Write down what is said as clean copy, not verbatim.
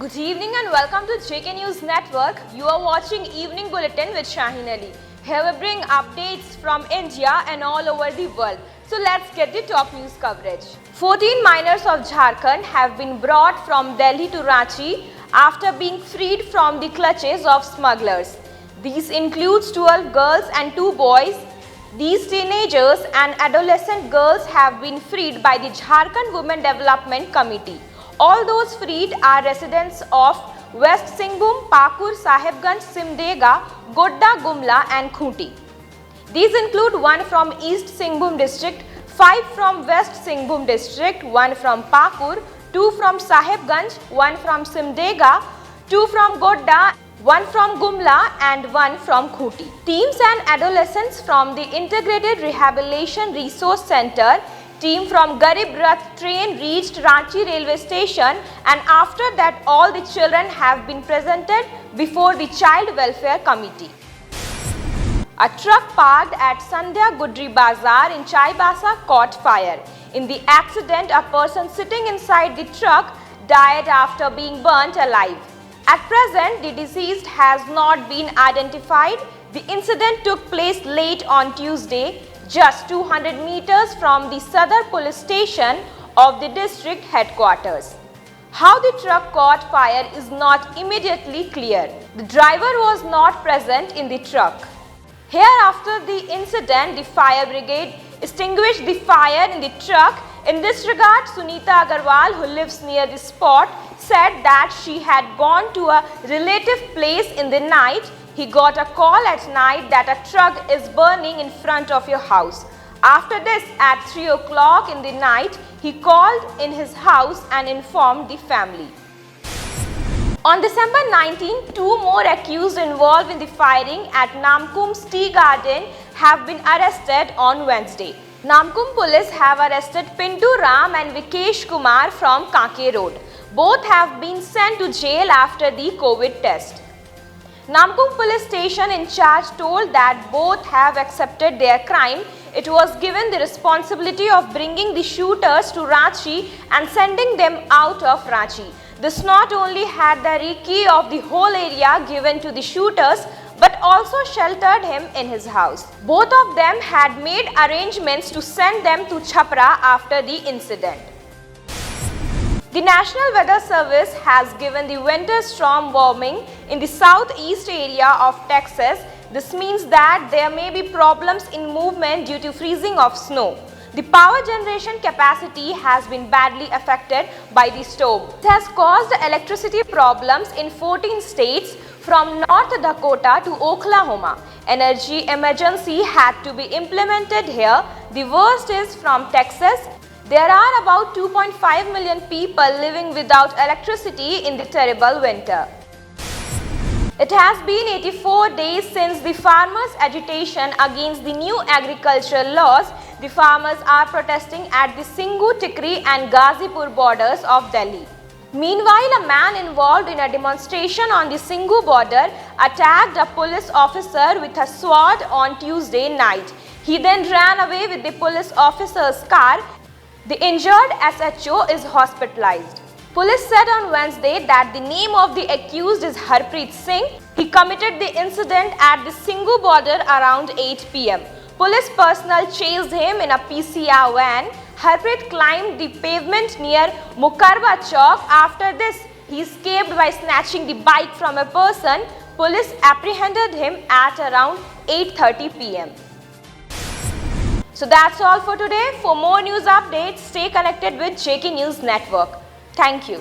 Good evening and welcome to JK News Network. You are watching Evening Bulletin with Shaheen Ali. Here we bring updates from India and all over the world. So let's get the top news coverage. 14 minors of Jharkhand have been brought from Delhi to Ranchi after being freed from the clutches of smugglers. These includes 12 girls and 2 boys. These teenagers and adolescent girls have been freed by the Jharkhand Women Development Committee. All those freed are residents of West Singhbhum, Pakur, Sahibganj, Simdega, Godda, Gumla and Khunti. These include 1 from East Singhbhum district, 5 from West Singhbhum district, 1 from Pakur, 2 from Sahibganj, 1 from Simdega, 2 from Godda, 1 from Gumla and 1 from Khunti. Teams and adolescents from the Integrated Rehabilitation Resource Center team from Garib Rath train reached Ranchi railway station, and after that all the children have been presented before the Child Welfare Committee. A truck parked at Sandhya Gudri Bazar in Chaibasa caught fire. In the accident, a person sitting inside the truck died after being burnt alive. At present, the deceased has not been identified. The incident took place late on Tuesday, just 200 meters from the Sadar police station of the district headquarters. How the truck caught fire is not immediately clear. The driver was not present in the truck. Here, after the incident, the fire brigade extinguished the fire in the truck. In this regard, Sunita Agarwal, who lives near the spot, said that she had gone to a relative place in the night. He got a call at night that a truck is burning in front of your house. After this, at 3 o'clock in the night, he called in his house and informed the family. On December 19, 2 more accused involved in the firing at Namkum's Tea Garden have been arrested on Wednesday. Namkum police have arrested Pintu Ram and Vikesh Kumar from Kanke Road. Both have been sent to jail after the COVID test. Namkum police station in charge told that both have accepted their crime. It was given the responsibility of bringing the shooters to Ranchi and sending them out of Ranchi. This not only had the recce of the whole area given to the shooters, but also sheltered him in his house. Both of them had made arrangements to send them to Chhapra after the incident. The National Weather Service has given the winter storm warning in the southeast area of Texas. This means that there may be problems in movement due to freezing of snow. The power generation capacity has been badly affected by the storm. It has caused electricity problems in 14 states from North Dakota to Oklahoma. Energy emergency had to be implemented here. The worst is from Texas. There are about 2.5 million people living without electricity in the terrible winter. It has been 84 days since the farmers' agitation against the new agricultural laws. The farmers are protesting at the Singhu, Tikri and Ghazipur borders of Delhi. Meanwhile, a man involved in a demonstration on the Singhu border attacked a police officer with a sword on Tuesday night. He then ran away with the police officer's car. The injured SHO is hospitalized. Police said on Wednesday that the name of the accused is Harpreet Singh. He committed the incident at the Singhu border around 8 p.m. Police personnel chased him in a PCR van. Harpreet climbed the pavement near Mukarba Chowk. After this, he escaped by snatching the bike from a person. Police apprehended him at around 8:30 p.m. So that's all for today. For more news updates, stay connected with JK News Network. Thank you.